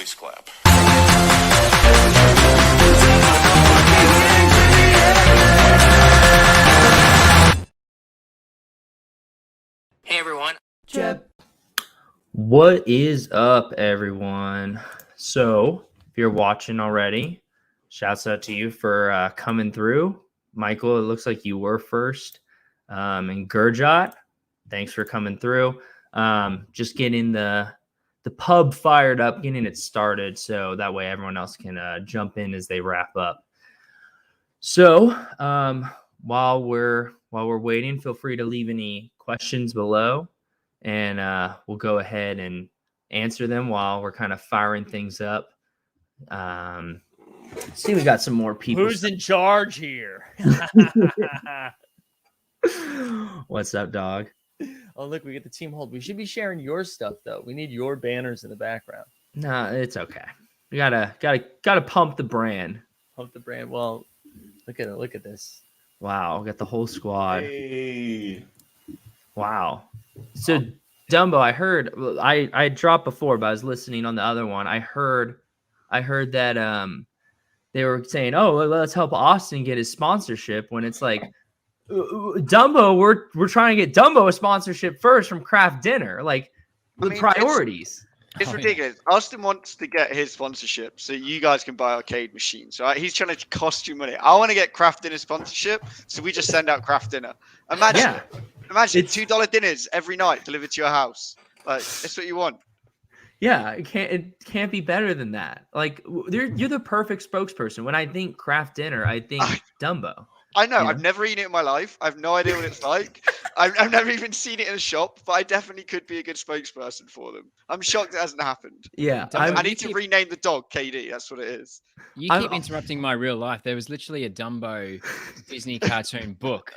Please clap. Hey everyone. Jeb. What is up, everyone? So, if you're watching already, shouts out to you for coming through. Michael, it looks like you were first. And Gurjot, thanks for coming through. Just getting the pub fired up, getting it started, so that way everyone else can jump in as they wrap up. So, while we're waiting, feel free to leave any questions below, and we'll go ahead and answer them while we're kind of firing things up. See, we got some more people. Who's in charge here? What's up, dog? Oh, look, we get the team hold. We should be sharing your stuff, though. We need your banners in the background. Nah, it's okay. We gotta pump the brand. Pump the brand. Well, look at it. Look at this. Wow, we got the whole squad. Hey. Wow. So, Dumbo, I heard I dropped before, but I was listening on the other one. I heard that they were saying, "Oh, let's help Austin get his sponsorship." When it's like, Dumbo, we're trying to get Dumbo a sponsorship first from Kraft Dinner. Like, the priorities. It's ridiculous. Austin wants to get his sponsorship so you guys can buy arcade machines, right? He's trying to cost you money. I want to get Kraft Dinner sponsorship, so we just send out Kraft Dinner. Imagine $2 dinners every night delivered to your house. Like, that's what you want. Yeah, it can't be better than that. Like, you're the perfect spokesperson. When I think Kraft Dinner, I think Dumbo. I know. Yeah. I've never eaten it in my life. I have no idea what it's like. I've never even seen it in a shop, but I definitely could be a good spokesperson for them. I'm shocked it hasn't happened. Yeah, I need to rename the dog KD. That's what it is. You keep interrupting my real life. There was literally a Dumbo Disney cartoon book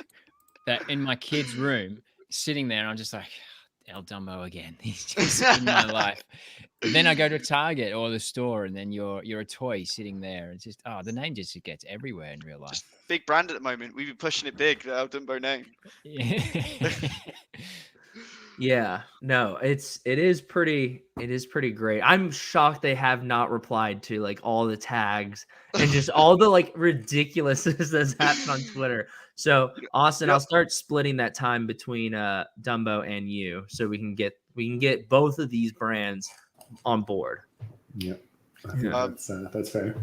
that in my kid's room, sitting there, and I'm just like, El Dumbo again. He's just in my life. Then I go to Target or the store, and then you're a toy sitting there. It's just the name just gets everywhere in real life. Just big brand at the moment. We've been pushing it big. The El Dumbo name. Yeah, no, it is pretty great. I'm shocked they have not replied to like all the tags and just all the like ridiculousness that's happened on Twitter. So Austin, I'll start splitting that time between Dumbo and you, so we can get both of these brands on board. Yep, I think that's fair.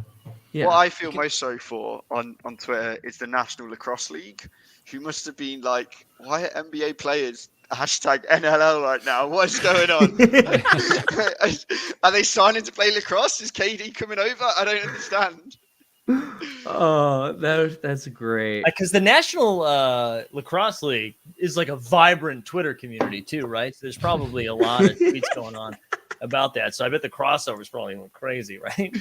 Yeah. What I feel most sorry for on Twitter is the National Lacrosse League, who must have been like, why are NBA players hashtag NLL right now? What is going on? Are they signing to play lacrosse? Is KD coming over? I don't understand. Oh, that's great. Because the National Lacrosse League is like a vibrant Twitter community too, right? So there's probably a lot of tweets going on about that. So I bet the crossover is probably going crazy, right?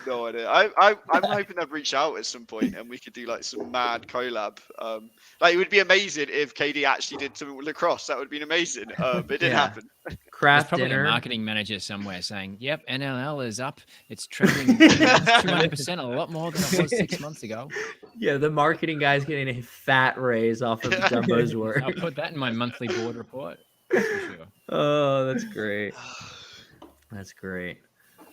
No idea. I'm hoping they've reached out at some point and we could do like some mad collab. Like it would be amazing if KD actually did something with lacrosse. That would be amazing. But it didn't happen. Kraft There's probably Dinner. a marketing manager somewhere saying, "Yep, NLL is up. It's trending 200%, a lot more than it was 6 months ago." Yeah, the marketing guy's getting a fat raise off of Dumbo's work. I'll put that in my monthly board report. That's for sure. Oh, that's great. That's great.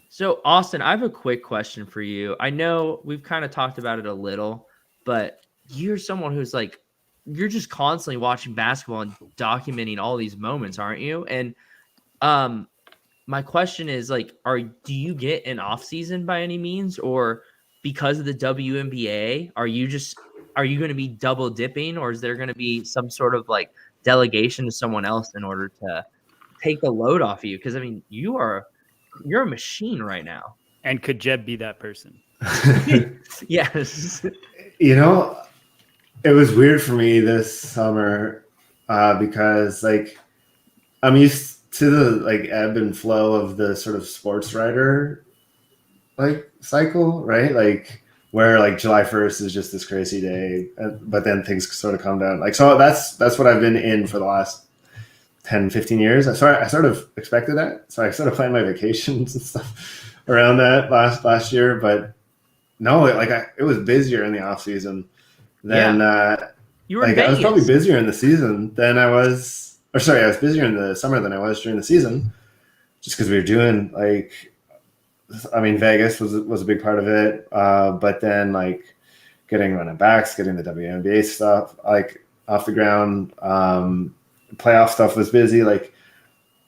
So, Austin, I have a quick question for you. I know we've kind of talked about it a little, but you're someone who's like, you're just constantly watching basketball and documenting all these moments, aren't you? And my question is like, do you get an off season by any means, or because of the WNBA, are you going to be double dipping, or is there going to be some sort of like delegation to someone else in order to take the load off of you? Because I mean, you're a machine right now. And could Jeb be that person? Yes. You know, it was weird for me this summer because like I'm used to the like ebb and flow of the sort of sports writer like cycle, right? Like where like July 1st is just this crazy day, but then things sort of calm down. Like, so that's what I've been in for the last 10, 15 years. I sort of expected that. So I sort of planned my vacations and stuff around that last year, but no, it was busier in the off season than you were like I was probably busier in the season than I was, I was busier in the summer than I was during the season, just because we were doing like I mean, Vegas was a big part of it, but then like getting running backs, getting the WNBA stuff like off the ground, playoff stuff was busy. Like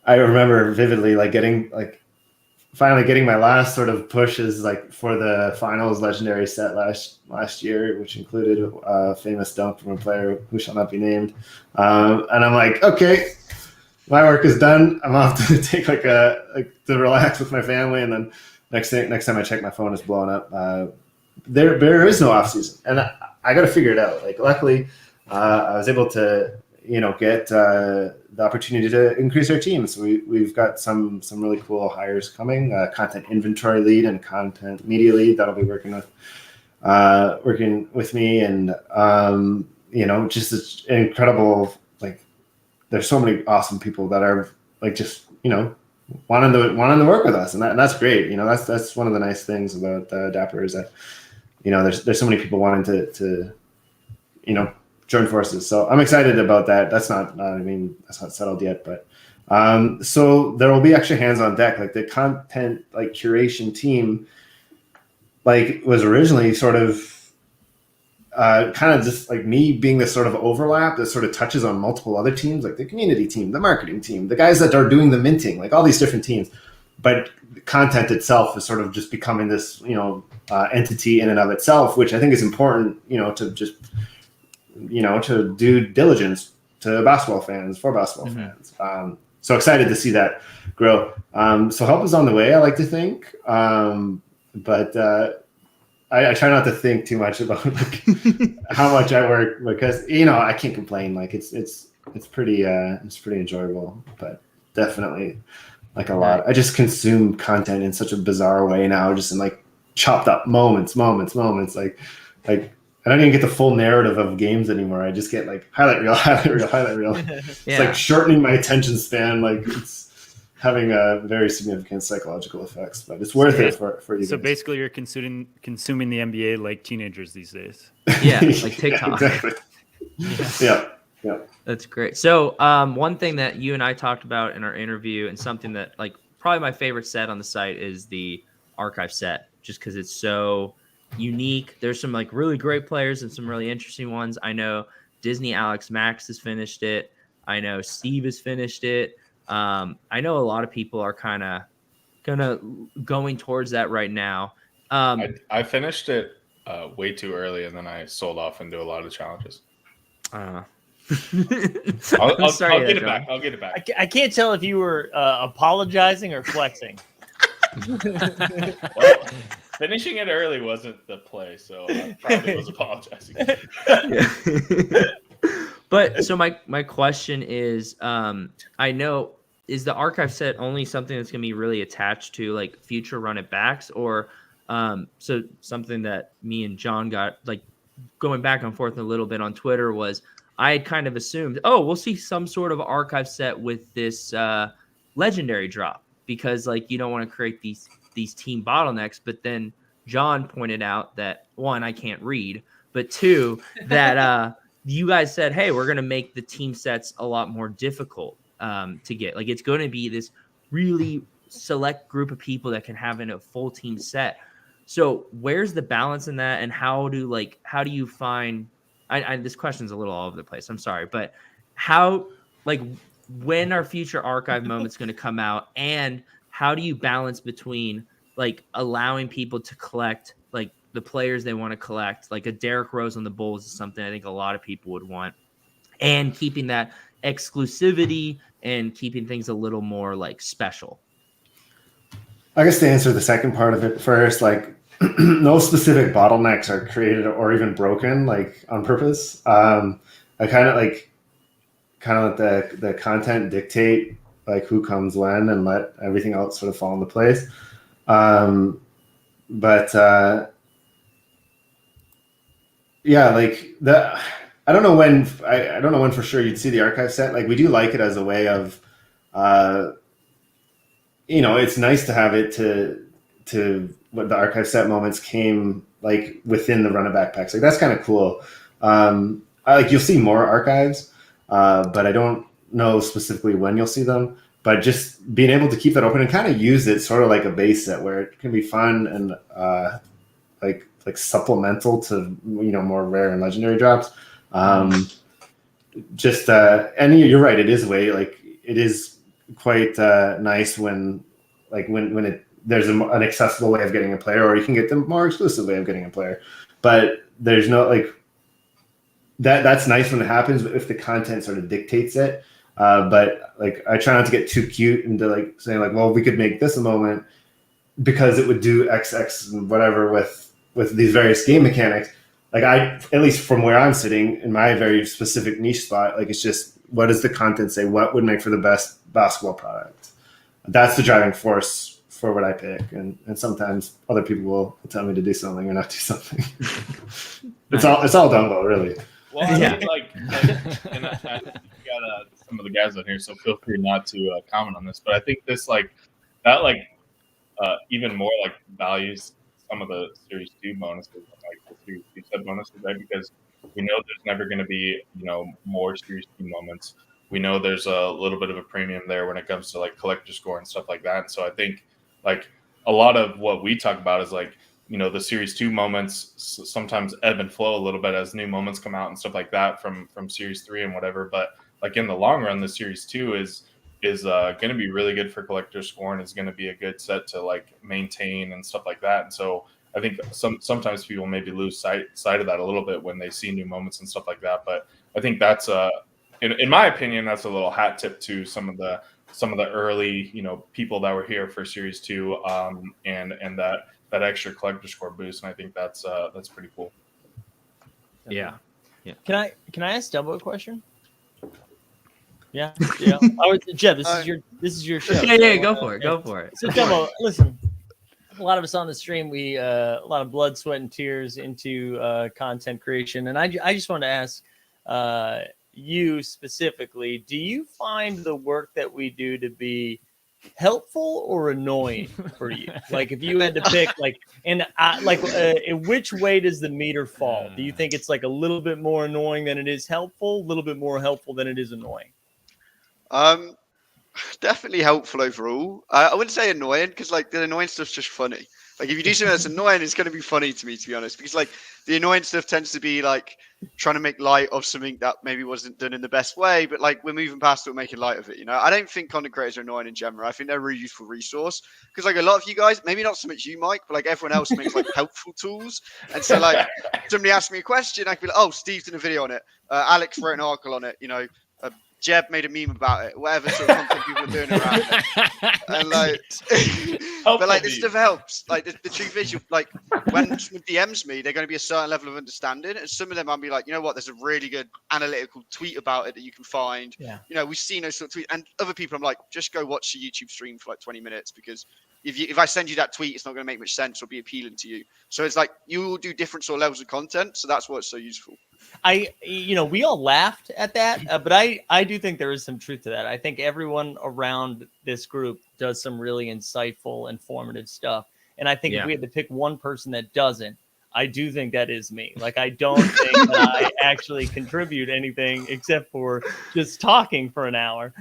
I remember vividly, like finally getting my last sort of pushes like for the finals legendary set last year, which included a famous dunk from a player who shall not be named. And I'm like, okay, my work is done. I'm off to take to relax with my family, and then next time I check my phone, it's blowing up. There is no off season, and I got to figure it out. Like luckily, I was able to get the opportunity to increase our team. So we've got some really cool hires coming. Content inventory lead and content media lead that'll be working with me, and just an incredible, like there's so many awesome people that are like just wanting to work with us, and that's great. That's one of the nice things about Dapper is that there's so many people wanting to join forces. So I'm excited about that. That's not settled yet, but so there will be extra hands on deck. Like the content curation team was originally sort of kind of just like me being this sort of overlap that sort of touches on multiple other teams, like the community team, the marketing team, the guys that are doing the minting, like all these different teams. But content itself is sort of just becoming this entity in and of itself, which I think is important to just to do diligence to basketball fans, for basketball fans. So excited to see that grow. So help is on the way, I like to think. But I try not to think too much about how much I work, because I can't complain. Like it's pretty enjoyable, but definitely like a lot. I just consume content in such a bizarre way now, just in like chopped up moments. Like I don't even get the full narrative of games anymore. I just get like highlight reel. It's like shortening my attention span. Like it's having a very significant psychological effects, but it's worth it for you. So guys. basically, you're consuming the NBA like teenagers these days. Yeah, like TikTok. Yeah, exactly. Yeah. That's great. So one thing that you and I talked about in our interview, and something that like probably my favorite set on the site, is the archive set, just because it's so unique. There's some like really great players and some really interesting ones. I know DisneyAlexMax has finished it. I know Steve has finished it. I know a lot of people are kind of going towards that right now. I finished it way too early, and then I sold off into a lot of challenges. I'll get it back. I'll get it back. I can't tell if you were apologizing or flexing. Well, finishing it early wasn't the play, so I probably was apologizing. But so my question is, I know, is the archive set only something that's going to be really attached to like future run it backs, or so something that me and John got like going back and forth a little bit on Twitter was, I had kind of assumed, we'll see some sort of archive set with this legendary drop, because like you don't want to create these team bottlenecks. But then John pointed out that, one, I can't read, but two, that you guys said, hey, we're going to make the team sets a lot more difficult to get. Like it's going to be this really select group of people that can have in a full team set. So where's the balance in that, and how do you find? This question's a little all over the place. I'm sorry, but how, like, when are future archive moments going to come out, and how do you balance between like allowing people to collect like the players they want to collect, like a Derrick Rose on the Bulls is something I think a lot of people would want, and keeping that exclusivity and keeping things a little more like special? I guess to answer the second part of it first, like no specific bottlenecks are created or even broken like on purpose. I kind of let the content dictate like who comes when, and let everything else sort of fall into place. I don't know when for sure you'd see the archive set. Like we do like it as a way of, it's nice to have it to what the archive set moments came like within the run of backpacks. Like that's kind of cool. You'll see more archives, but I don't know specifically when you'll see them. but just being able to keep that open and kind of use it sort of like a base set where it can be fun and like supplemental to more rare and legendary drops. And you're right, it is a way, like it is quite nice when there's an accessible way of getting a player, or you can get the more exclusive way of getting a player. But there's no like that's nice when it happens if the content sort of dictates it. But like I try not to get too cute into like saying like, well, we could make this a moment because it would do XX and whatever with these various game mechanics. Like at least from where I'm sitting in my very specific niche spot, like it's just, what does the content say? What would make for the best basketball product? That's the driving force for what I pick. And sometimes other people will tell me to do something or not do something. It's all Dumbo, really. Well, I mean, and I got some of the guys on here, so feel free not to comment on this. But I think this even more like values some of the Series 2 bonuses, like the Series 2 sub bonuses, right? Because we know there's never going to be, more Series 2 moments. We know there's a little bit of a premium there when it comes to like collector score and stuff like that. And so I think like a lot of what we talk about is like, the Series 2 moments sometimes ebb and flow a little bit as new moments come out and stuff like that from Series 3 and whatever. But like in the long run, the Series 2 is going to be really good for collector score and is going to be a good set to like maintain and stuff like that. And so I think sometimes people maybe lose sight of that a little bit when they see new moments and stuff like that. But I think that's in my opinion, that's a little hat tip to some of the early people that were here for Series 2 and that extra collector score boost. And I think that's pretty cool. Yeah. Can I ask Dumbo a question? Yeah. Jeb, this is your show. Yeah, go for it. So Dumbo, listen, a lot of us on the stream, we a lot of blood, sweat, and tears into content creation, and I just want to ask you specifically: do you find the work that we do to be helpful or annoying for you? Like, if you had to pick, in which way does the meter fall? Do you think it's like a little bit more annoying than it is helpful, a little bit more helpful than it is annoying? Definitely helpful overall. I wouldn't say annoying because like the annoying stuff's just funny. Like if you do something that's annoying, it's going to be funny to me, to be honest, because like the annoying stuff tends to be like trying to make light of something that maybe wasn't done in the best way, but like we're moving past it, we're making light of it. I don't think content creators are annoying in general. I think they're a really useful resource because like a lot of you guys, maybe not so much you, Mike, but like everyone else makes like helpful tools. And so like somebody asks me a question, I can be like, oh, Steve's done a video on it. Alex wrote an article on it. Jeb made a meme about it, whatever sort of content people are doing around it. And like, but like this stuff helps. Like the truth is, like when someone DMs me, they're going to be a certain level of understanding, and some of them I'll be like, you know what, there's a really good analytical tweet about it that you can find. Yeah. We've seen those sort of tweets, and other people I'm like, just go watch a YouTube stream for like 20 minutes because if I send you that tweet, it's not going to make much sense or be appealing to you. So it's like you will do different sort of levels of content. So that's what's so useful. We all laughed at that, but I do think there is some truth to that. I think everyone around this group does some really insightful, informative stuff. And I think if we had to pick one person that doesn't, I do think that is me. Like, I don't think that I actually contribute anything except for just talking for an hour.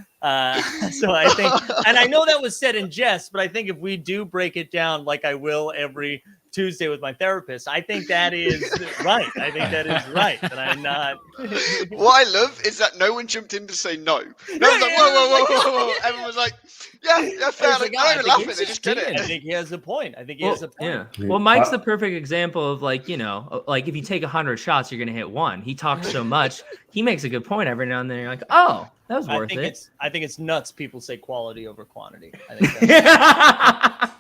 So I think, and I know that was said in jest, but I think if we do break it down like I will every Tuesday with my therapist, I think that is right. I think that is right. That I'm not. What I love is that no one jumped in to say no. No one's like, whoa. Everyone was like, yeah, fair. Like, not even laughing, they just get it. I think he has a point. Yeah. Well, Mike's the perfect example of like if you take 100 shots, you're gonna hit one. He talks so much. He makes a good point every now and then. You're like, oh, that was worth it. I think it's nuts. People say quality over quantity. I think that's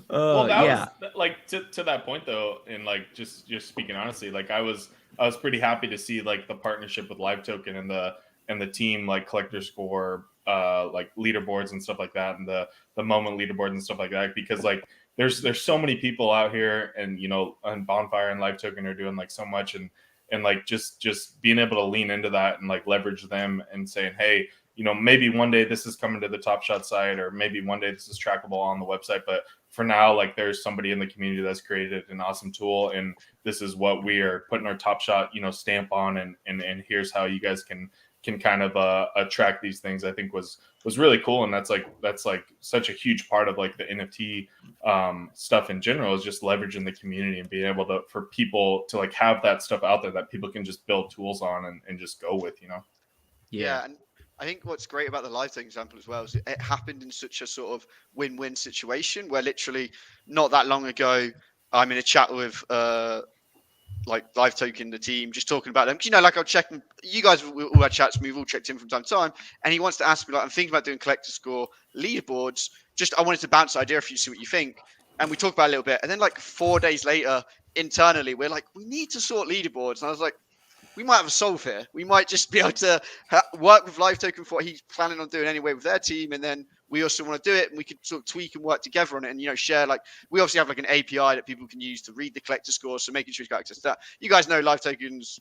well, that was like to that point though, and like just speaking honestly, like I was pretty happy to see like the partnership with Live Token and the team like collector score like leaderboards and stuff like that, and the moment leaderboards and stuff like that, because like there's so many people out here, and and Bonfire and Live Token are doing like so much, and like just being able to lean into that and like leverage them and saying, hey, maybe one day this is coming to the Top Shot site, or maybe one day this is trackable on the website. But for now, like there's somebody in the community that's created an awesome tool, and this is what we are putting our Top Shot, stamp on, and here's how you guys can can kind of attract these things, I think was really cool. And that's like such a huge part of like the NFT stuff in general, is just leveraging the community and being able to, for people to like have that stuff out there that people can just build tools on and just go with, you know? Yeah. And I think what's great about the live token example as well is it happened in such a sort of win-win situation where literally not that long ago, I'm in a chat with like live token, the team, just talking about them. You know, like I'll check, you guys all had chats, we've all checked in from time to time. And he wants to ask me, like, I'm thinking about doing collector score leaderboards. Just, I wanted to bounce the idea for you, see what you think. And we talked about it a little bit. And then like 4 days later, internally, we're like, we need to sort leaderboards. And I was like, we might have a solve here. We might just be able to work with live token for what he's planning on doing anyway with their team. And then we also want to do it, and we could sort of tweak and work together on it, and, you know, share. Like, we obviously have like an API that people can use to read the collector score, so making sure you've got access to that. You guys know live tokens,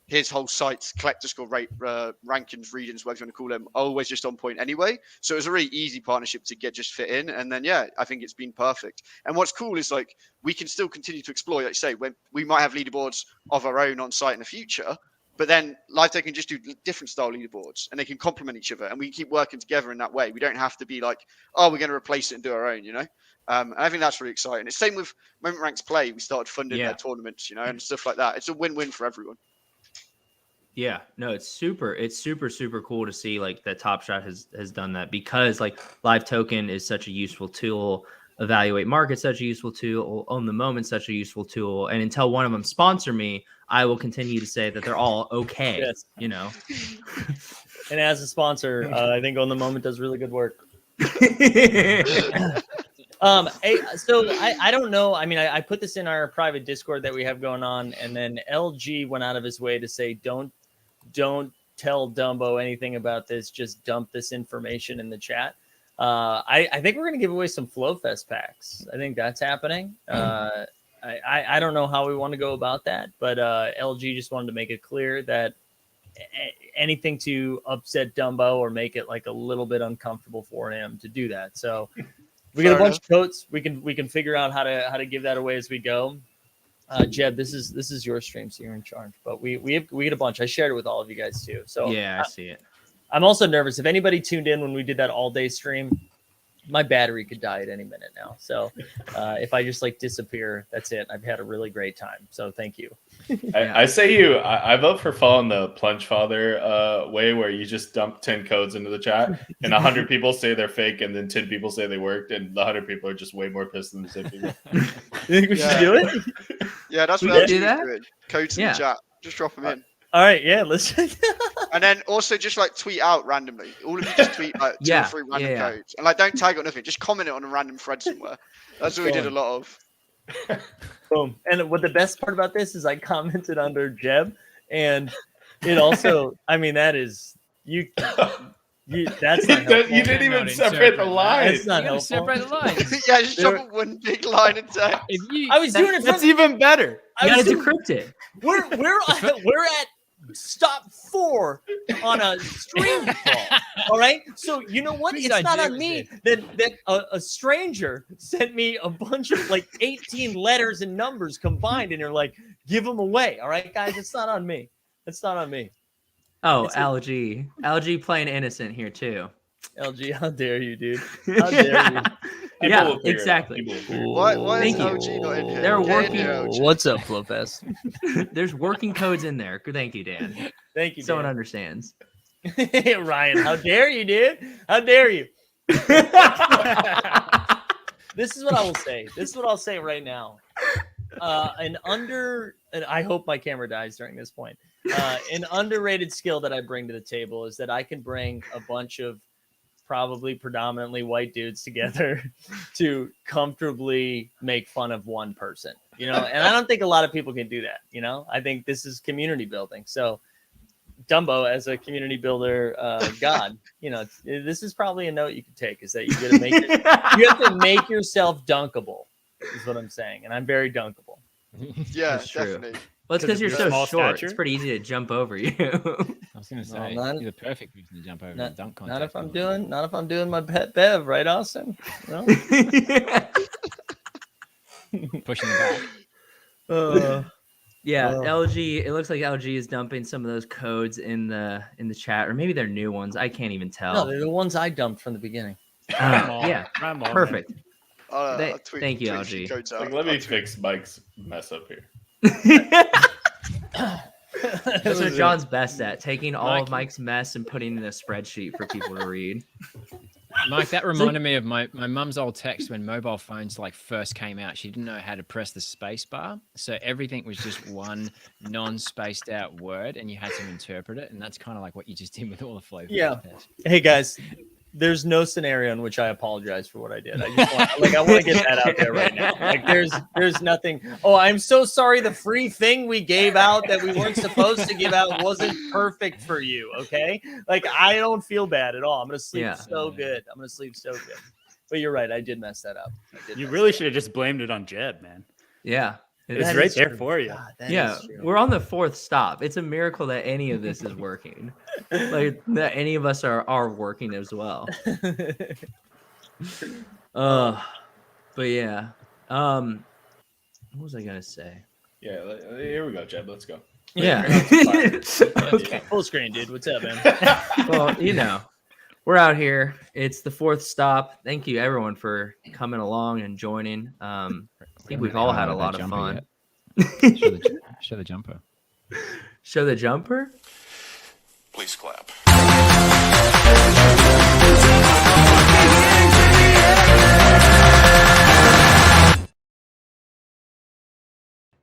his whole site's collector score rate, rankings, readings, whatever you want to call them, always just on point anyway. So it was a really easy partnership to get just fit in. And then, yeah, I think it's been perfect. And what's cool is like, we can still continue to explore, like you say, when we might have leaderboards of our own on site in the future, but then live tech can just do different style leaderboards, and they can complement each other, and we can keep working together in that way. We don't have to be like, oh, we're going to replace it and do our own, you know? And I think that's really exciting. It's same with Moment Ranks Play. We started funding their tournaments, you know, and stuff like that. It's a win-win for everyone. Yeah, no, it's super cool to see like that Top Shot has done that, because like live token is such a useful tool, evaluate market such a useful tool, own the moment such a useful tool, and until one of them sponsor me, I will continue to say that they're all okay. Yes. You know. And as a sponsor, I think Own the Moment does really good work. So I don't know. I mean, I put this in our private Discord that we have going on, and then LG went out of his way to say, don't tell Dumbo anything about this. Just dump this information in the chat. I think we're going to give away some Flowfest packs. I think that's happening. I don't know how we want to go about that, but LG just wanted to make it clear that anything to upset Dumbo or make it like a little bit uncomfortable for him to do that. So we got a bunch of coats. We can figure out how to give that away as we go. Jeb, this is your stream, so you're in charge. But we get a bunch. I shared it with all of you guys too. So yeah, I see it. I'm also nervous. If anybody tuned in when we did that all day stream, my battery could die at any minute now. So if I just like disappear, that's it. I've had a really great time. So thank you. I vote for following the Plunge Father way, where you just dump 10 codes into the chat and 100 people say they're fake, and then 10 people say they worked, and the 100 people are just way more pissed than the 10 people. You think we should do it? Yeah, that's We what could do that? doing. Codes in the chat. Just drop them in. All right, yeah, let's. And then also just like tweet out randomly. All of you just tweet like 2 or 3 random codes, and like don't tag or nothing. Just comment it on a random thread somewhere. That's what we did a lot of. Boom. And what the best part about this is I commented under Jeb, and it also, I mean, that is you. That's not helpful. You didn't even separate the lines. That's not helpful. Separate the lines. Yeah, just drop one big line in text. I was doing it. That's even better. You gotta decrypt it. We're at stop 4 on a stream call. All right. So you know what? It's not on me that a stranger sent me a bunch of like 18 letters and numbers combined, and you're like, give them away. All right, guys. It's not on me. It's not on me. Oh, LG playing innocent here too. LG, how dare you, dude? How dare you? Yeah, exactly. Why is Thank you. LG not in here? They're Get in working. here, LG. What's up, Flowfest? There's working codes in there. Thank you, Dan. Thank you, Someone Dan. understands. Ryan, how dare you, dude? How dare you? This is what I will say. This is what I'll say right now. And I hope my camera dies during this point. An underrated skill that I bring to the table is that I can bring a bunch of probably predominantly white dudes together to comfortably make fun of one person, you know, and I don't think a lot of people can do that. You know, I think this is community building. So Dumbo, as a community builder, God, you know, this is probably a note you could take, is that you got to make you have to make yourself dunkable, is what I'm saying. And I'm very dunkable. Yeah, That's true. definitely. Well, it's because you're so small short. stature? It's pretty easy to jump over you. I was going to say, not- you're the perfect person to jump over Not, and dunk not contest. if I'm doing my pet Bev, right, Austin? No? Pushing the back. Yeah, Yeah, Oh. LG. It looks like LG is dumping some of those codes in the chat, or maybe they're new ones. I can't even No, tell. they're the ones I dumped from the beginning. Yeah, Rhyme on, perfect. I'll tweet, Thank you, tweet a few LG. codes out. Like, let me I'll tweet- fix Mike's mess up here. That's what John's best at, taking all of Mike- Mike's mess and putting it in a spreadsheet for people to read. Mike, that reminded me of my mum's old text when mobile phones like first came out. She didn't know how to press the space bar, so everything was just one non-spaced out word, and you had to interpret it. And that's kind of like what you just did with all the flow. Yeah. Hey guys, there's no scenario in which I apologize for what I did. I just want, I want to get that out there right now. Like there's nothing. Oh, I'm so sorry. The free thing we gave out that we weren't supposed to give out wasn't perfect for you. Okay, like I don't feel bad at all. I'm gonna sleep so good. I'm gonna sleep so good. But you're right. I did mess that up. You really should have just blamed it on Jeb, man. Yeah. It's That right is there true. for you. God, that Yeah, is true. we're on the 4th stop. It's a miracle that any of this is working. Like that any of us are working as well. But yeah. What was I gonna say? Yeah, here we go, Jeb. Let's go. Yeah. Okay, full screen, dude. What's up, man? Well, you know, we're out here. It's the 4th stop. Thank you everyone for coming along and joining. I think we've all had a lot of fun. Show the jumper. Show the jumper? Please clap.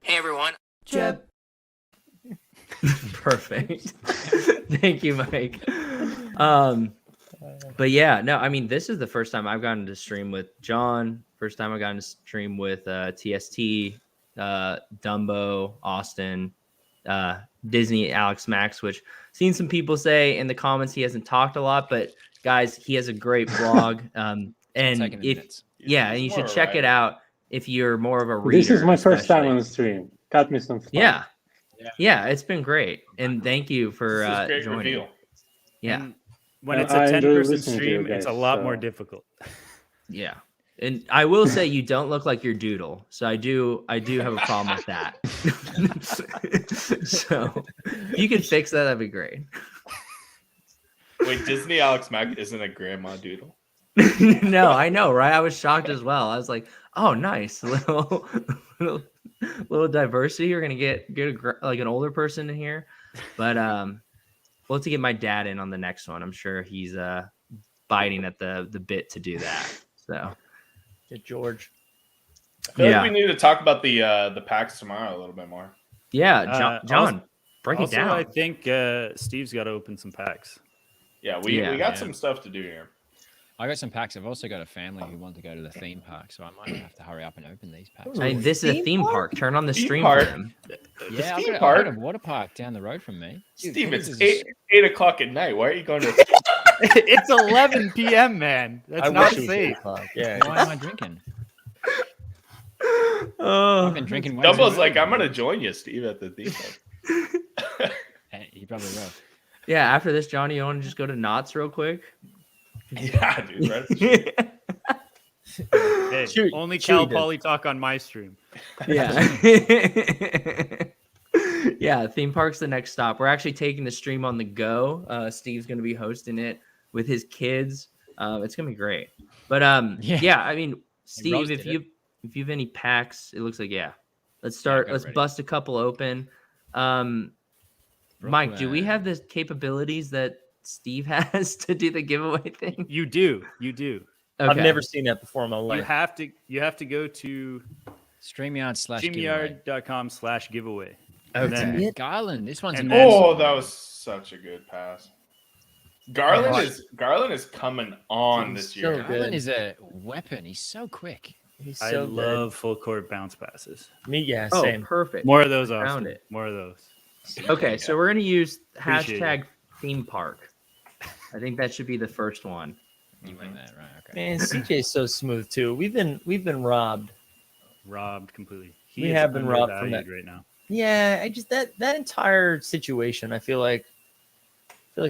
Hey everyone. Jeb. Perfect. Thank you, Mike. But yeah, no, I mean, this is the first time I've gotten to stream with John. First time I got to stream with TST, Dumbo, Austin, DisneyAlexMax, which seen some people say in the comments he hasn't talked a lot, but guys, he has a great blog. And if and you should check it out if you're more of a reader. This is my first time on the stream. Cut me some slack. Yeah, it's been great, and thank you for great joining. reveal. Yeah, And when it's I a enjoy 10-person listening to you stream, it's a guys, lot so- more difficult. yeah. And I will say you don't look like your doodle, so I do have a problem with that. So if you could fix that, that'd be great. Wait, DisneyAlexMax isn't a grandma doodle? No, I know, right? I was shocked as well. I was like, "Oh, nice, little diversity. You're gonna get like an older person in here." But we'll have to get my dad in on the next one. I'm sure he's biting at the bit to do that. So, Get George. I feel like we need to talk about the packs tomorrow a little bit more. Yeah, John, break it Also, down. I think Steve's got to open some packs. Yeah, we got some stuff to do here. I got some packs. I've also got a family who want to go to the theme park, so I might have to hurry up and open these packs. I mean, this is a theme park. Turn on the Theme stream park? for them. Yeah, theme I've park? got a water park down the road from me. Dude, Steve, this it's is 8 o'clock at night. Why are you going to? It's 11 p.m., man. That's not safe. Yeah. Why am I drinking? Oh, I've been drinking way too Dumbo's early. like, I'm gonna join you, Steve, at the theme park. He probably will. yeah. After this, Johnny, you want to just go to Knott's real quick? Yeah, dude. Right? Hey, Chewy- only Chewy Cal did. Poly talk on my stream. Yeah. Yeah, theme park's the next stop. We're actually taking the stream on the go. Steve's going to be hosting it with his kids. It's going to be great. But yeah, I mean, Steve, roasted if you have any packs, it looks like let's start. go Let's ready. bust a couple open. Mike, do we have the capabilities that Steve has to do the giveaway thing? You do. Okay. I've never seen that before in my life. You have to go to StreamYard/giveaway. StreamYard.com/giveaway. Okay. Garland, this one's And massive. Oh, that was such a good pass. Garland is coming on He's this so year. good. Garland is a weapon. He's so quick. He's I so love full court bounce passes. good. Me, yeah, Oh, same. perfect. More of those, Found Austin. it. More of those. Okay, so we're gonna use Appreciate hashtag theme park. I think that should be the first one. You went there, right? Okay. Man, CJ's so smooth too. We've been robbed. Robbed completely. We have been robbed from that. right now. Yeah, I just that entire situation. I feel like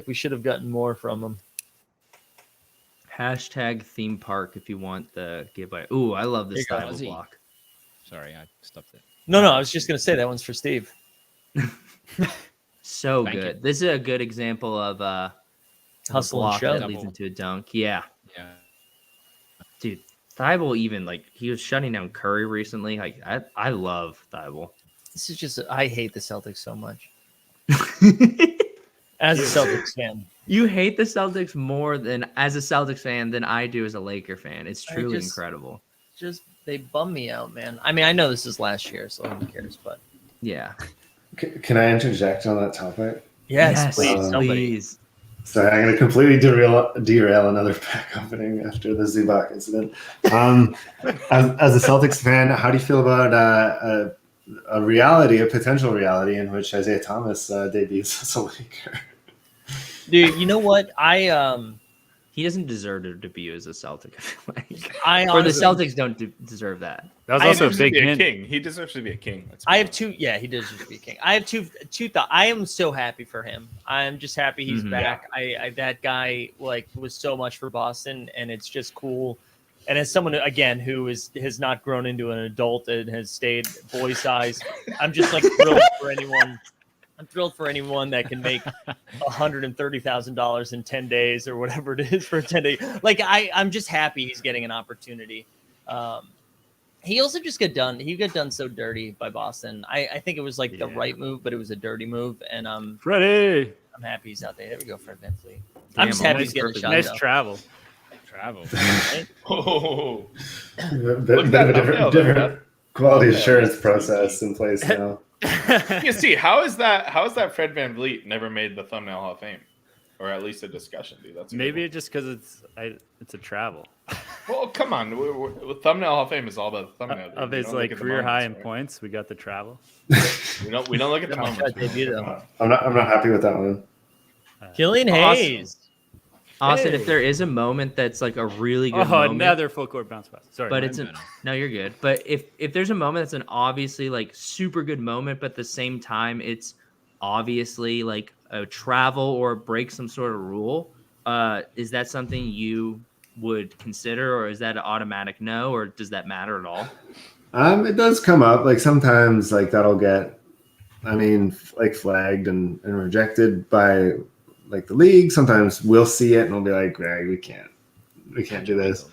we should have gotten more from him. Hashtag theme park if you want the giveaway. Ooh, I love this Here you go, style of Ozzy. block. Sorry, I stopped it. No, I was just gonna say that one's for Steve. So Thank good. you. This is a good example of Hustle a and block shove. that leads into a dunk. Yeah, Yeah. dude. Thibault even like he was shutting down Curry recently. Like I love Thibault. This is just I hate the Celtics so much. As a Celtics fan, You hate the Celtics more than as a Celtics fan than I do as a Laker fan. It's truly incredible. Just they bum me out, man. I mean, I know this is last year, so who cares? But Yeah. Can I interject on that topic? yes, please, somebody. please. Sorry, I'm going to completely derail another pack opening after the Zubac incident. As a Celtics fan, how do you feel about a potential reality in which Isaiah Thomas debuts as a Laker? Dude, you know what? He doesn't deserve to debut as a Celtic. I or the honestly- Celtics don't deserve that. That was He also a deserves to big be hint. king. He deserves to be a king. I have two. Yeah, he does just be king. I have two thoughts. I am so happy for him. I'm just happy he's back. I that guy like was so much for Boston, and it's just cool. And as someone again who has not grown into an adult and has stayed boy size, I'm just like thrilled for anyone. I'm thrilled for anyone that can make $130,000 in 10 days or whatever it is for 10 days. Like I'm just happy he's getting an opportunity. He also just got done. He got done so dirty by Boston. I think it was like the right move, but it was a dirty move. And Freddie. I'm happy he's out there. There we go, Fred VanVleet. I'm just happy he's getting a shot. Nice though. travel. Oh, Bit of a different quality assurance process in place now. you see, how is that Fred VanVleet never made the thumbnail Hall of Fame, or at least a discussion, dude? That's Maybe just because it's a travel. Well, come on, thumbnail Hall of Fame is all about the thumbnail. Of his like career high in points, we got the travel. We don't look at the moments. I'm not happy with that one. Killian Hayes. Austin, if there is a moment that's like a really good moment, another full court bounce pass. Sorry, but no, you're good. But if there's a moment that's an obviously like super good moment, but at the same time it's obviously like a travel or break some sort of rule, is that something you would consider, or is that an automatic no, or does that matter at all? It does come up. Like sometimes like that'll get, like flagged and rejected by like the league. Sometimes we'll see it and we'll be like, "Greg, we can't do this."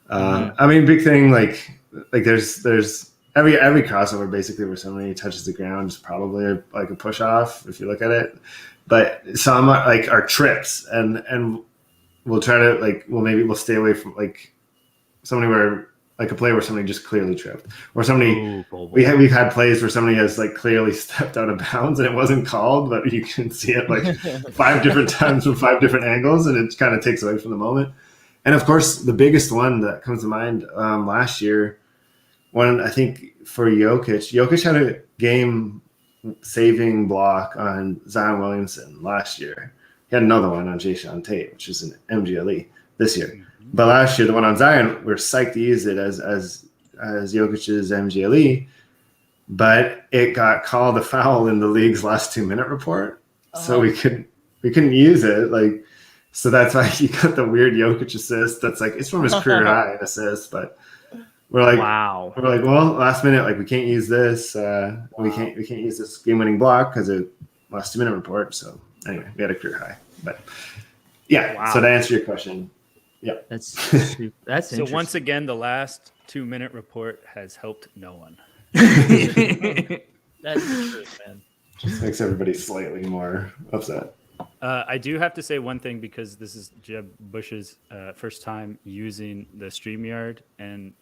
Big thing like there's every crossover basically where somebody touches the ground is probably like a push off if you look at it. But some like are trips and we'll try to like maybe we'll stay away from like somebody where like a play where somebody just clearly tripped, or somebody we've had plays where somebody has like clearly stepped out of bounds and it wasn't called, but you can see it like 5 different times from 5 different angles, and it kind of takes away from the moment. And of course, the biggest one that comes to mind last year, when I think for Jokic had a game-saving block on Zion Williamson last year. He had another one on Jayshawn Tate, which is an MGLE this year. But last year, the one on Zion, we're psyched to use it as Jokic's MGLE, but it got called a foul in the league's last 2-minute report, so we couldn't use it. Like, so that's why you got the weird Jokic assist. That's like it's from his career high assist, but we're like, wow. We're like, well, last minute, like we can't use this. We can't use this game-winning block because it last 2-minute report. So anyway, we had a career high, but yeah. Wow. So to answer your question. Yeah, that's so once again, the last 2-minute report has helped no one. That's the truth, man. Just makes everybody slightly more upset. I do have to say one thing because this is Jeb Bush's first time using the StreamYard, and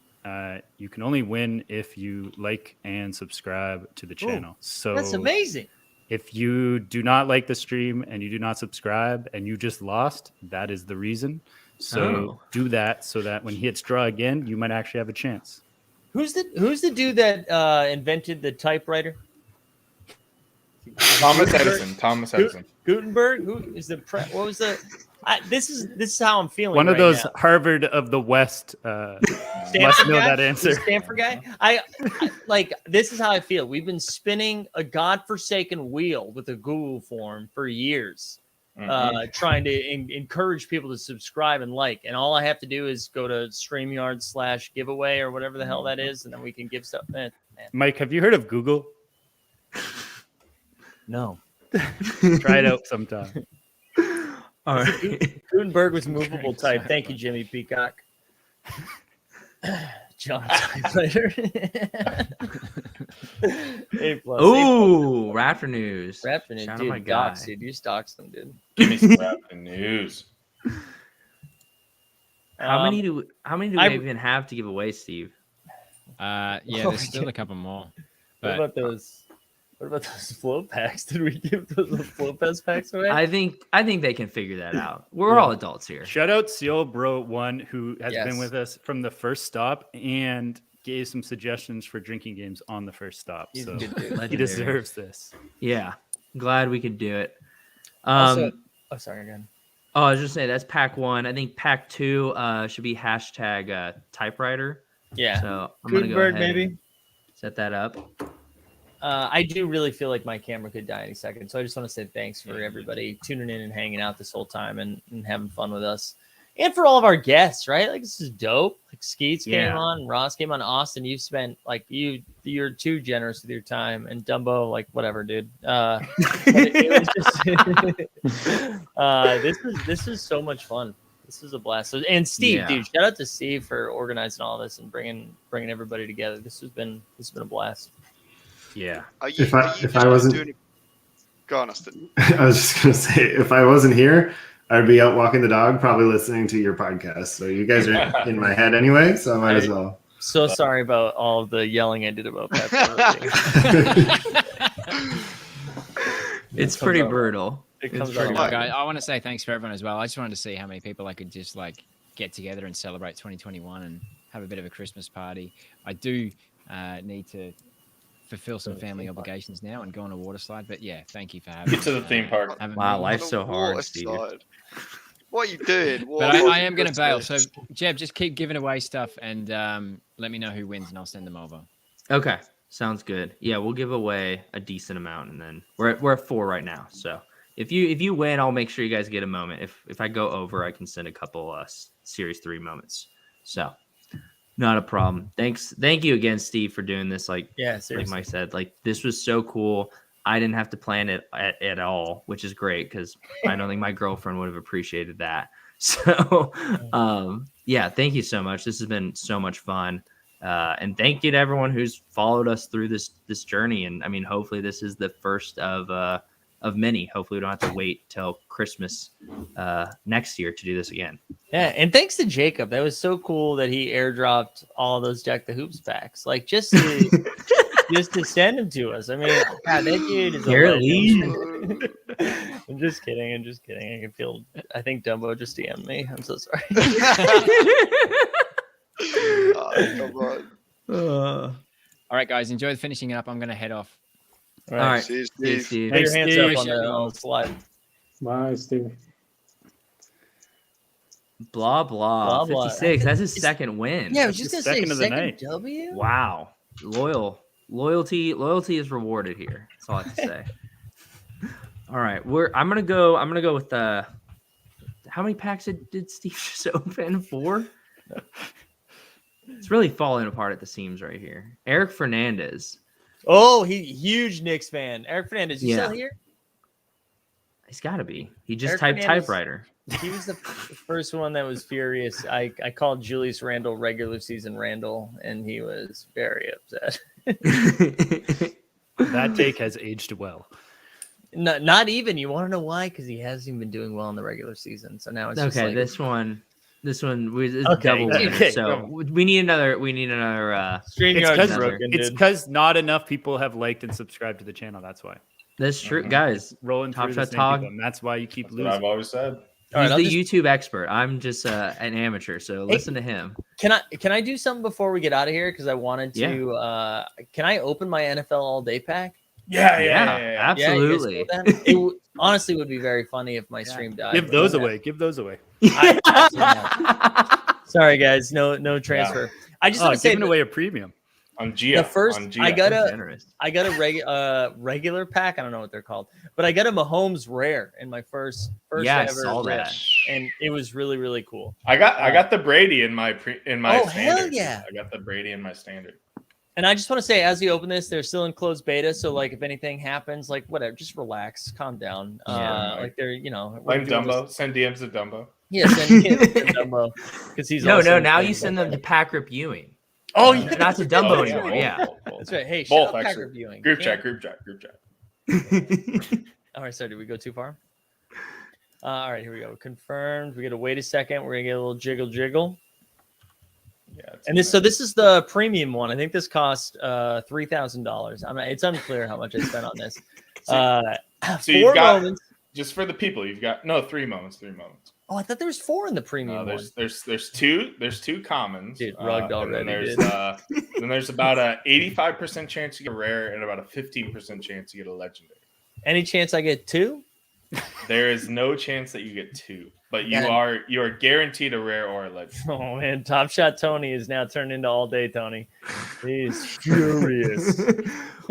you can only win if you like and subscribe to the channel. So that's amazing. If you do not like the stream and you do not subscribe and you just lost, that is the reason. So do that so that when he hits draw again, you might actually have a chance. Who's the dude that invented the typewriter? Thomas Edison. Gutenberg. Who is the what was the? This is how I'm feeling. One of right those now. Harvard of the West. Must know that answer. Stanford guy. I like. This is how I feel. We've been spinning a godforsaken wheel with a Google form for years. Trying to encourage people to subscribe and like, and all I have to do is go to StreamYard/giveaway or whatever the hell that is, and then we can give stuff. Man. Mike, have you heard of Google? No. Try it out sometime. All right. Gutenberg was movable type. Thank you, Jimmy Peacock. John typewriter. A+. Ooh, Raptor News. Raptor News. Shout out Dude, my guy. docs, dude. You stocks them, dude. Give me some Raptor News. How many do we I- even have to give away, Steve? Yeah, there's still a couple more. What about those? What about those flow packs? Did we give those flow pass packs away? I think they can figure that out. We're all adults here. Shout out Seal Bro One, who has Yes. been with us from the first stop and gave some suggestions for drinking games on the first stop. He's So a good dude. he Legendary. deserves this. Yeah, glad we could do it. Also, sorry again. Oh, I was just saying that's pack 1. I think pack 2 should be hashtag typewriter. Yeah. So I'm gonna go Gutenberg, ahead maybe. and set that up. I do really feel like my camera could die any second. So I just want to say thanks for everybody tuning in and hanging out this whole time and having fun with us. And for all of our guests, right? Like, this is dope. Like, Skeets came on, Ross came on, Austin. You spent, like, you're too generous with your time. And Dumbo, like, whatever, dude. But it was just, this is so much fun. This is a blast. So, and Steve, dude, shout out to Steve for organizing all this and bringing everybody together. This has been a blast. Yeah. If I wasn't doing... Go on, Austin. I was just gonna say, if I wasn't here, I'd be out walking the dog, probably listening to your podcast. So you guys are in my head anyway, so I might as well. So sorry about all the yelling I did about that. It's pretty brutal. It comes Look, out. I want to say thanks for everyone as well. I just wanted to see how many people I could just like get together and celebrate 2021 and have a bit of a Christmas party. I do need to fulfill some family obligations now and go on a water slide. But yeah, thank you for having Get to the theme park. Wow, life's so hard, Steve. What are you doing? But I am going to bail. So Jeb, just keep giving away stuff and let me know who wins and I'll send them over. Okay, sounds good. Yeah, we'll give away a decent amount, and then we're at 4 right now. So if you win, I'll make sure you guys get a moment. If I go over, I can send a couple Series 3 moments. So. Not a problem. Thank you again, Steve, for doing this. Like Mike said, like this was so cool. I didn't have to plan it at all, which is great because I don't think my girlfriend would have appreciated that. So, yeah, thank you so much. This has been so much fun, and thank you to everyone who's followed us through this journey. And I mean, hopefully, this is the first of many. Hopefully, we don't have to wait till Christmas next year to do this again. Yeah, and thanks to Jacob. That was so cool that he airdropped all those Deck the Hoops packs. Like just to send them to us. I mean, God, that dude is a legend. I'm just kidding. I can feel. I think Dumbo just DM'd me. I'm so sorry. All right, guys, enjoy finishing up. I'm going to head off. All right. Cheers, Steve. Steve. Put your hands up on the slide. Bye, Steve. Blah blah. 56. That's his second win. Yeah, I was just gonna say second of the second night. W. Wow. Loyalty is rewarded here. That's all I have to say. All right. I'm gonna go with how many packs did Steve just open? 4? It's really falling apart at the seams right here. Eric Fernandez. Oh, he huge Knicks fan. Eric Fernandez, you still here? He's got to be. He just Eric typed Fernandez, typewriter. He was the first one that was furious. I called Julius Randle regular season Randle, and he was very upset. That take has aged well. Not even. You want to know why? Because he hasn't even been doing well in the regular season. So now it's just okay. like, This one is Okay, double winner. okay, So we need another. StreamYard's It's because not enough people have liked and subscribed to the channel. That's why. That's true, guys. Rolling Top through the Shot same Talk. people, and that's why you keep That's what losing. I've always said. He's the YouTube expert. I'm just an amateur, so listen to him. Can I do something before we get out of here? Because I wanted to. Can I open my NFL All Day pack? Yeah. Absolutely. It honestly would be very funny if my stream died. Give those away. Sorry, guys. No transfer. Yeah. I just want to say giving away a premium. On Gia. The first, on Gia. I got a regular pack. I don't know what they're called, but I got a Mahomes rare in my first I ever saw rare, that. and it was really really cool. I got the Brady in my Oh, standard. hell yeah. I got the Brady in my standard. And I just want to say, as you open this, they're still in closed beta. So, like, if anything happens, like, whatever, just relax, calm down. Like, they're, Blame Dumbo. Send DMs to Dumbo. Yeah, send DMs to Dumbo because he's no. Now you send them to pack reviewing. Oh, yeah, not to Dumbo anymore. Yeah, that's right. Hey, both pack actually. reviewing. Group chat. All right, sorry, did we go too far? All right, here we go. Confirmed. We got to wait a second. We're gonna get a little jiggle. Yeah, and this is the premium one. I think this cost $3,000. It's unclear how much I spent on this. So you've got moments. Just for the people. You've got 3 moments. Oh, I thought there was 4 in the premium. No, there's two commons. Dude, rugged already. Then there's about a 85% chance you get a rare and about a 15% chance you get a legendary. Any chance I get 2? There is no chance that you get 2, but you are guaranteed a rare or a legendary. Oh man, Top Shot Tony is now turned into all day Tony. He's furious.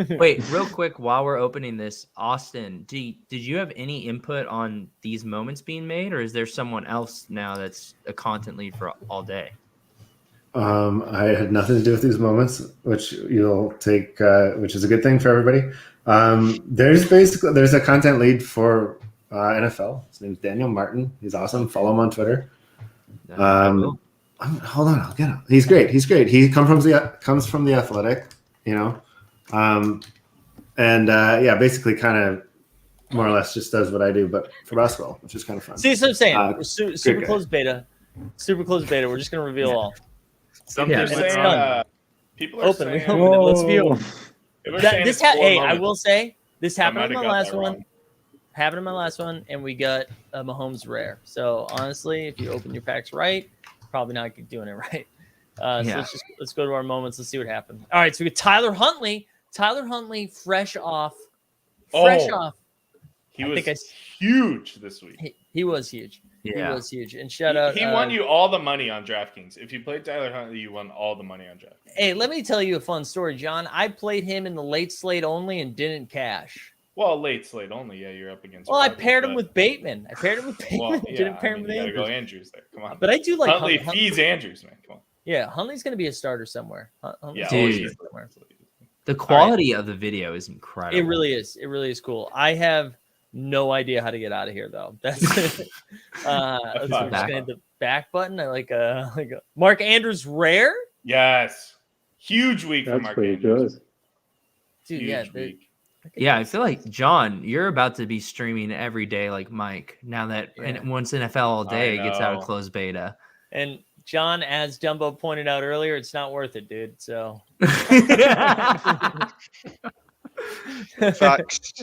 Wait, real quick, while we're opening this, Austin, did you have any input on these moments being made, or is there someone else now that's a content lead for all day? I had nothing to do with these moments, which you'll take, which is a good thing for everybody. There's a content lead for NFL. His name's Daniel Martin. He's awesome. Follow him on Twitter. Hold on, I'll get him. He's great. He comes from the Athletic, basically kind of more or less just does what I do, but for basketball, which is kind of fun. See, so I'm saying super closed beta. We're just gonna reveal all. People are saying, saying, let's view. Hey, I will say this happened in my last one. Happened in my last one, and we got a Mahomes rare. So honestly, if you open your packs right, probably not doing it right. So let's go to our moments. Let's see what happened. All right, so we got Tyler Huntley. Fresh off. He was huge this week. He was huge. Yeah. He was huge. And shout out. He won you all the money on DraftKings. If you played Tyler Huntley, you won all the money on DraftKings. Hey, let me tell you a fun story, John. I played him in the late slate only and didn't cash. Well, late slate only. Yeah, you're up against. Well, I paired him with Bateman. Didn't pair him with Andrews. You gotta go Andrews there. Come on. But I do like Huntley. Feeds Andrews, man. Come on. Yeah, Huntley's going to be a starter somewhere. Dude, the quality of the video is incredible. It really is. It really is cool. I have no idea how to get out of here, though. That's I'm just gonna hit the back button. I like a Mark Andrews rare. Yes, huge week for Mark Andrews. Dude, huge week. Yeah, I feel like, John, you're about to be streaming every day like Mike, now that once NFL All Day gets out of closed beta. And John, as Dumbo pointed out earlier, it's not worth it, dude. So facts.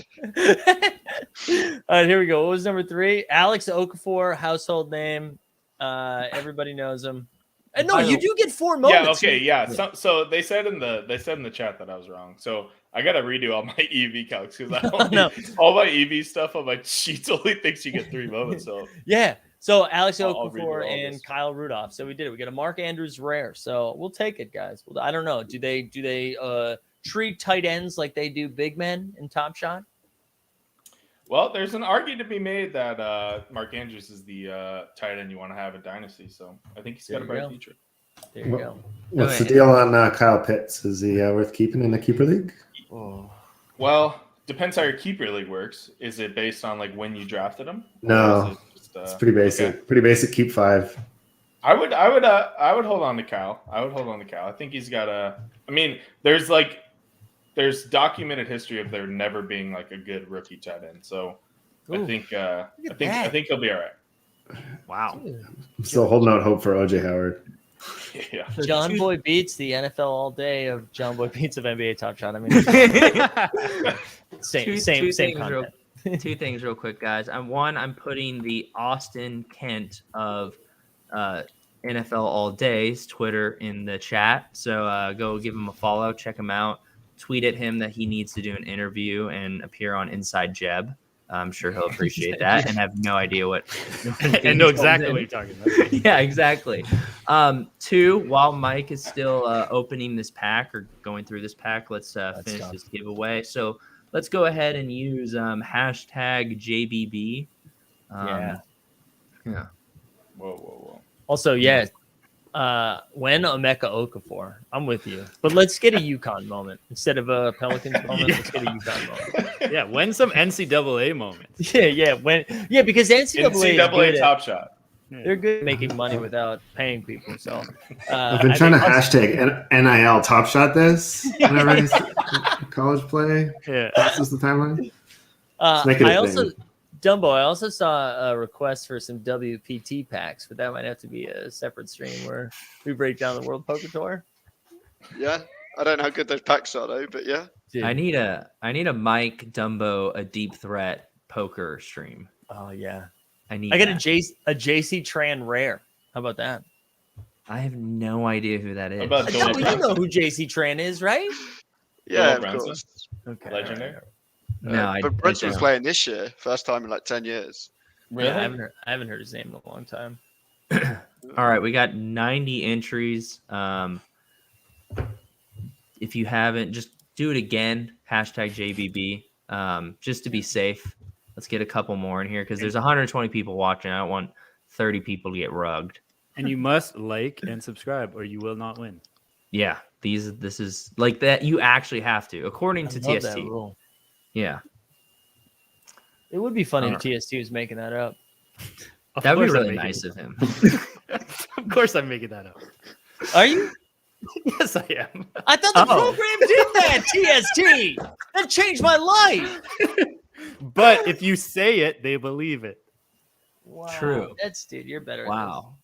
All right, here we go. What was number 3? Alex Okafor, household name. Everybody knows him. And no, you do get 4 moments. Yeah, okay, yeah. So they said in the chat that I was wrong. So I gotta redo all my EV calcs because all my EV stuff on my sheets only thinks you get 3 moments. So yeah. So Alex Okafor and Kyle Rudolph. So we did it. We got a Mark Andrews rare. So we'll take it, guys. Well, I don't know. Do they treat tight ends like they do big men in Top Shot? Well, there's an argument to be made that Mark Andrews is the tight end you want to have in Dynasty. So I think he's got a bright future. There you go. What's the deal on Kyle Pitts? Is he worth keeping in a keeper league? Oh. Well, depends how your keeper league works. Is it based on like when you drafted him? No, it's pretty basic. Okay. Pretty basic. Keep 5. I would hold on to Kyle. I think he's got a. I mean, there's documented history of there never being like a good rookie tight end. So I think he'll be all right. Wow. I'm still holding out hope for OJ Howard. Yeah. JonBoyBeats, the NFL all day of JonBoyBeats of NBA Top Shot. I mean, same content. 2 things real quick, guys. I'm putting the Austin Kent of NFL All Day's Twitter in the chat. So go give him a follow, check him out. Tweet at him that he needs to do an interview and appear on Inside Jeb. I'm sure he'll appreciate that and have no idea what. And know exactly what you're talking about. Yeah, exactly. 2, while Mike is still opening this pack or going through this pack, let's finish this giveaway. So let's go ahead and use hashtag JBB. Whoa. Also, yeah, When Emeka Okafor. I'm with you. But let's get a UConn moment. Instead of a Pelicans moment, let's get a UConn moment. Yeah, win some NCAA moments. Yeah. Because NCAA Top Shot. They're good at making money without paying people. So I've been trying to hashtag NIL Top Shot this whenever I college play. Yeah. This is the timeline. Dumbo, I also saw a request for some WPT packs, but that might have to be a separate stream where we break down the World Poker Tour. Yeah. I don't know how good those packs are though, but yeah. Dude. I need a Mike Dumbo a deep threat poker stream. Oh yeah. I got a JC Tran rare. How about that? I have no idea who that is. You know who JC Tran is, right? Yeah, of course. Okay. Legendary. No, but Brunson's playing this year, first time in like 10 years. Really? Yeah, I haven't heard his name in a long time. All right, we got 90 entries. If you haven't, just do it again. #JBB. Just to be safe. Let's get a couple more in here because there's 120 people watching. I don't want 30 people to get rugged. And you must like and subscribe, or you will not win. Yeah, this is like that. You actually have to, according to TST. That rule. Yeah, it would be funny if TST was making that up. That would be really nice of him. Of course, I'm making that up. Are you? Yes, I am. I thought the program did that. TST. That changed my life. But if you say it, they believe it. Wow. True. Dude, you're better. Wow.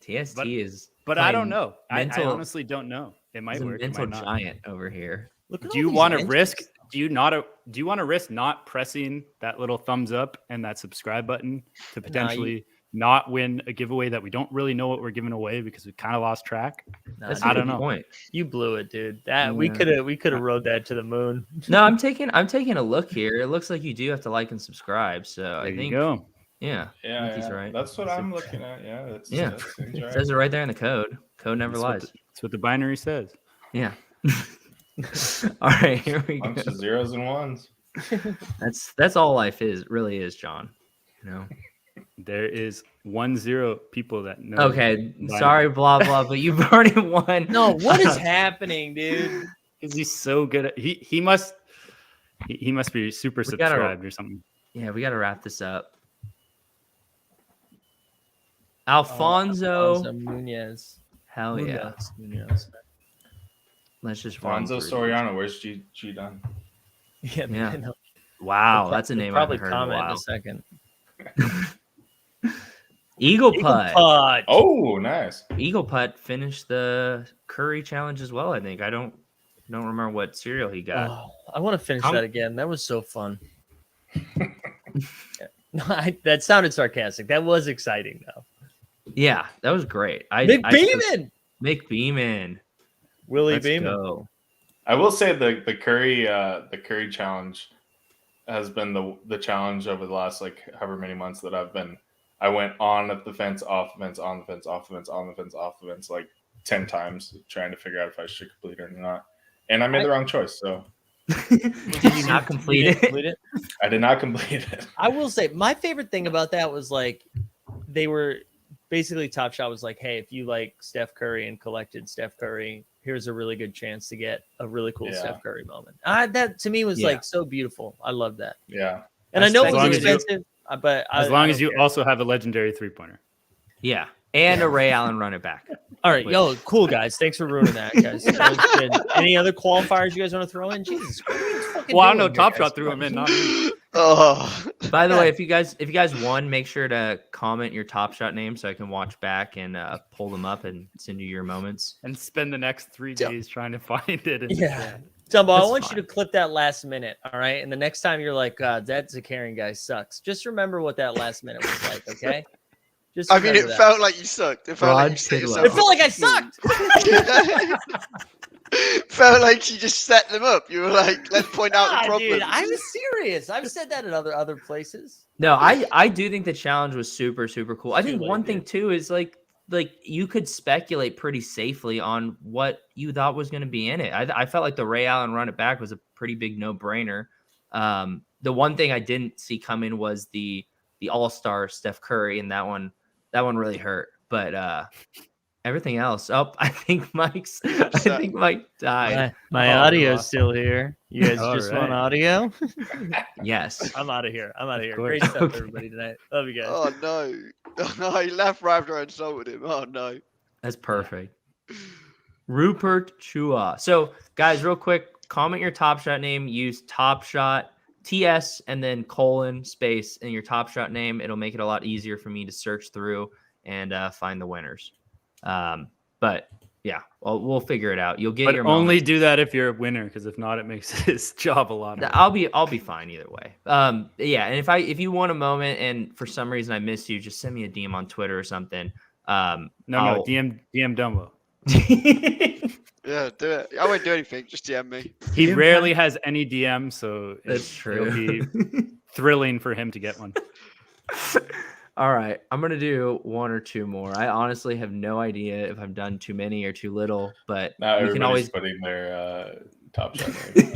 TST is. But I don't know. I honestly don't know. It might work. Mental giant over here. Do you want to risk? Do you want to risk not pressing that little thumbs up and that subscribe button to potentially not win a giveaway that we don't really know what we're giving away because we kind of lost track? I don't know. Point. You blew it, dude. We could have rode that to the moon. No, I'm taking a look here. It looks like you do have to like and subscribe. So there I think. You go. Yeah. He's right. That's what I'm looking at. Yeah. It says it right there in the code. Code never lies. That's what the binary says. Yeah. All right, here we Bunch go. of zeros and ones. That's all life really is, John. You know. There is 10 people that know. Okay, sorry, blah blah, but you've already won. No, what is happening, dude? Because he's so good at he must be super subscribed or something. Yeah, we gotta wrap this up. Alfonso Nunez. Hell yeah. Nunez. Let's just Alfonso Soriano. Where's G done? Yeah. Wow, that's a name I've heard in a while. In a second. Eagle Putt. Oh, nice. Eagle Putt finished the Curry challenge as well. I think I don't remember what cereal he got. Oh, I want to finish that again. That was so fun. That sounded sarcastic. That was exciting though. Yeah, that was great. McBeeman. Willie Beeman. Go. I will say the Curry challenge has been the challenge over the last like however many months that I went on the fence, off the fence, on the fence, off the fence, on the fence, off the fence like 10 times trying to figure out if I should complete it or not. And I made the wrong choice. So did you not complete it? I did not complete it. I will say my favorite thing about that was like they were basically Top Shot was like, hey, if you like Steph Curry and collected Steph Curry, here's a really good chance to get a really cool Steph Curry moment. That to me was like so beautiful. I love that. Yeah. And I know it was expensive, but as long as you also have a legendary 3-pointer. Yeah. And a Ray Allen run it back. All right. Yo, cool guys. Thanks for ruining that, guys. Any other qualifiers you guys want to throw in? Jesus Christ. Well, I don't know. Top Shot threw him in, not me. Oh. By the way, if you guys won, make sure to comment your Top Shot name so I can watch back and pull them up and send you your moments. And spend the next 3 days trying to find it. Yeah. Dumbo, I want you to clip that last minute, all right? And the next time you're like, God, that Zakarian guy sucks. Just remember what that last minute was like, okay? I mean, it felt like you sucked. It felt like you set yourself up. It felt like I sucked. Felt like you just set them up. You were like, let's point out the problem. Dude, I was serious. I've said that in other places. No, I do think the challenge was super, super cool. I think one thing too is like you could speculate pretty safely on what you thought was going to be in it. I felt like the Ray Allen run it back was a pretty big no-brainer. The one thing I didn't see coming was the all-star Steph Curry, and that one really hurt. But everything else. Oh, I think Mike died. My audio's still here. You guys All just right. want audio? Yes. I'm out of here. course. Great stuff, Okay. everybody, tonight. Love you guys. Oh no. Oh no, he left right after I insulted him. Oh no. That's perfect. Rupert Chua. So, guys, real quick, comment your Top Shot name. Use Top Shot TS and then : space in your Top Shot name. It'll make it a lot easier for me to search through and find the winners. But yeah, we'll figure it out. You'll get But your only moment. do that if you're a winner, because if not, it makes his job a lot harder. I'll be fine either way. Yeah, and if you want a moment and for some reason I missed you, just send me a DM on Twitter or something. No, DM Dumbo. Yeah, do it. I won't do anything. Just DM me. He DM rarely has any DM, so That's it'll true. be thrilling for him to get one. All right, I'm gonna do one or two more. I honestly have no idea if I've done too many or too little, but Now we everybody's can always. putting their Top Shot name.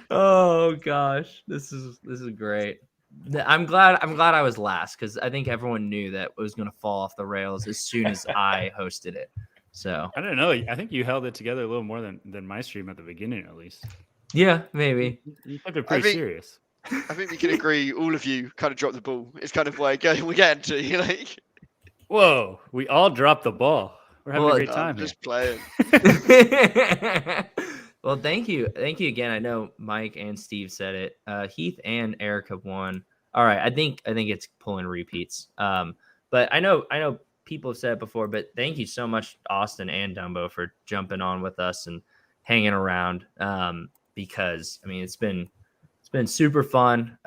Oh gosh, this is great. I'm glad I was last because I think everyone knew that it was gonna fall off the rails as soon as I hosted it. So I don't know. I think you held it together a little more than my stream at the beginning, at least. yeah, maybe. You kept it pretty serious. I think we can agree. All of you kind of dropped the ball. It's kind of where we're getting to. You like. Whoa, we all dropped the ball. We're having a great time. I'm just playing. Well, thank you again. I know Mike and Steve said it. Heath and Eric have won. All right, I think it's pulling repeats. But I know people have said it before. But thank you so much, Austin and Dumbo, for jumping on with us and hanging around. Because I mean, it's been super fun.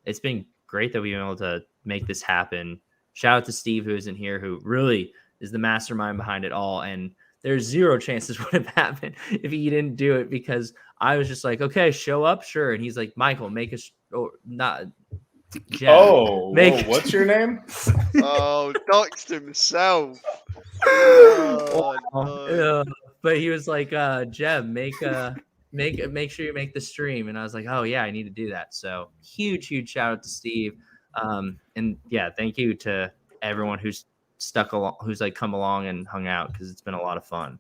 It's been great that we've been able to make this happen. Shout out to Steve, who isn't here, who really is the mastermind behind it all. And there's zero chance this would have happened if he didn't do it, because I was just like, okay, show up. Sure. And he's like, Michael, make us not. Jeb, What's your name? Oh, doxed himself. Oh, no. But he was like, Jeb, make sure you make the stream. And I was like, oh yeah, I need to do that. So huge shout out to Steve. And yeah, thank you to everyone who's stuck along, who's like come along and hung out, because it's been a lot of fun.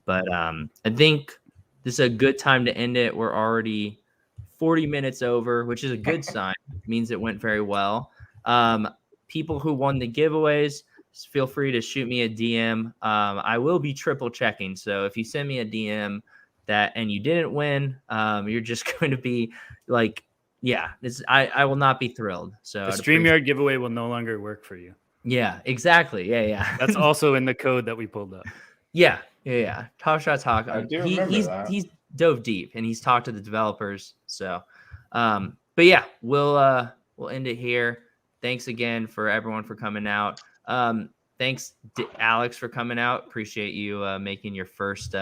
But I think this is a good time to end it. We're already 40 minutes over, which is a good sign. It means it went very well. People who won the giveaways, feel free to shoot me a DM. I will be triple checking. So if you send me a DM and you didn't win, you're just going to be like, yeah, I will not be thrilled. So the StreamYard giveaway will no longer work for you. Yeah, exactly. Yeah. That's also in the code that we pulled up. Yeah. Top Shot Talk. I do remember that. He's dove deep and he's talked to the developers. So, but yeah, we'll end it here. Thanks again for everyone for coming out. Thanks, Alex, for coming out. Appreciate you making your first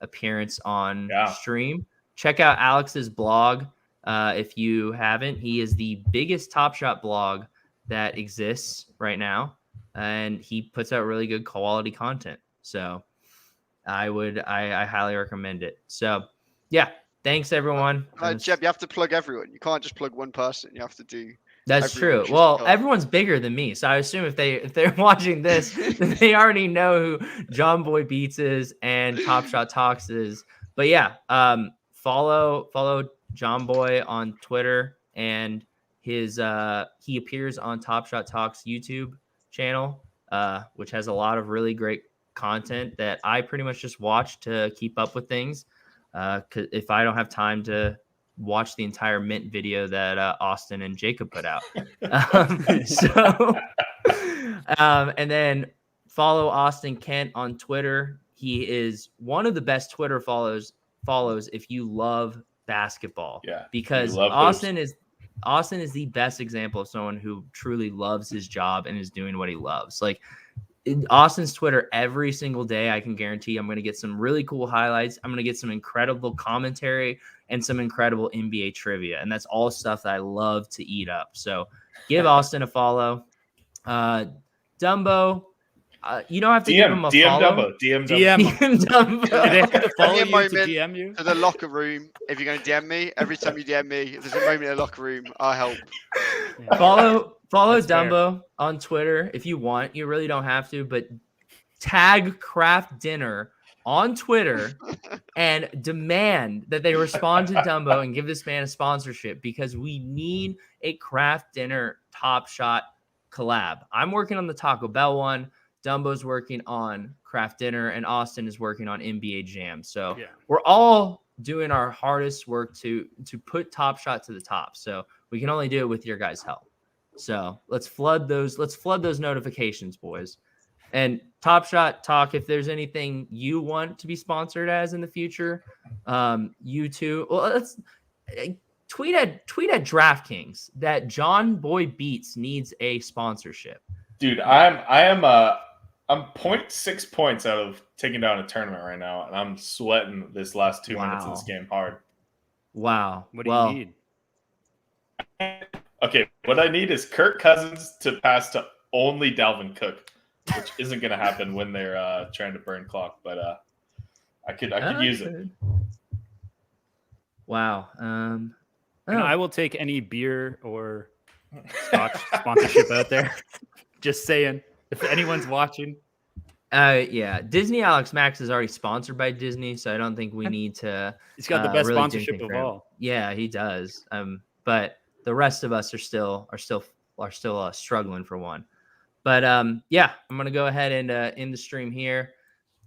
appearance on stream. Check out Alex's blog if you haven't. He is the biggest Top Shot blog that exists right now, and he puts out really good quality content. So I highly recommend it. So yeah, thanks everyone. Jeb, you have to plug everyone. You can't just plug one person. You have to do. That's true. Well, everyone's bigger than me, so I assume if they're watching this, then they already know who JonBoyBeats is and Top Shot Talks is. But yeah, follow JonBoy on Twitter, and his he appears on Top Shot Talks YouTube channel, which has a lot of really great content that I pretty much just watch to keep up with things. 'Cause if I don't have time to watch the entire Mint video that Austin and Jacob put out. And then follow Austin Kent on Twitter. He is one of the best Twitter follows if you love basketball. Yeah, because Austin is the best example of someone who truly loves his job and is doing what he loves. Like in Austin's Twitter, every single day, I can guarantee I'm going to get some really cool highlights. I'm going to get some incredible commentary and some incredible NBA trivia. And that's all stuff that I love to eat up. So give Austin a follow. Dumbo, you don't have to give him a follow. DM Dumbo. They have to follow Give me a you to moment DM you? to the locker room. If you're going to DM me, every time you DM me, if there's a moment in the locker room, I'll help. Follow That's fair. Dumbo on Twitter if you want. You really don't have to, but tag Craft Dinner on Twitter and demand that they respond to Dumbo and give this man a sponsorship because we need a Craft Dinner Top Shot collab. I'm working on the Taco Bell one. Dumbo's working on Craft Dinner, and Austin is working on NBA Jam. So we're all doing our hardest work to put Top Shot to the top. So we can only do it with your guys' help. So let's flood those notifications, boys. And Top Shot Talk, if there's anything you want to be sponsored as in the future, you too. Well, let's tweet at DraftKings that JonBoyBeats needs a sponsorship. Dude, I'm 0.6 points out of taking down a tournament right now, and I'm sweating this last 2 minutes of this game hard. Wow. What do you need? Okay, what I need is Kirk Cousins to pass to only Dalvin Cook, which isn't going to happen when they're trying to burn clock, but I could use it. Wow. And I will take any beer or scotch sponsorship out there. Just saying, if anyone's watching. Yeah, DisneyAlexMax is already sponsored by Disney, so I don't think we need to. He's got the best really sponsorship of all. Yeah, he does. But the rest of us are still struggling for one. But yeah, I'm gonna go ahead and end the stream here.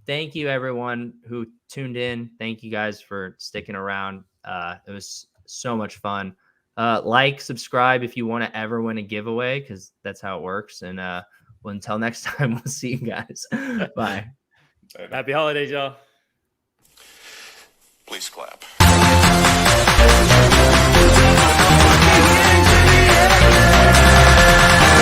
Thank you everyone who tuned in. Thank you guys for sticking around. It was so much fun. Like, subscribe if you want to ever win a giveaway, because that's how it works. And well, until next time, we'll see you guys. Bye. Happy holidays, y'all. Please clap.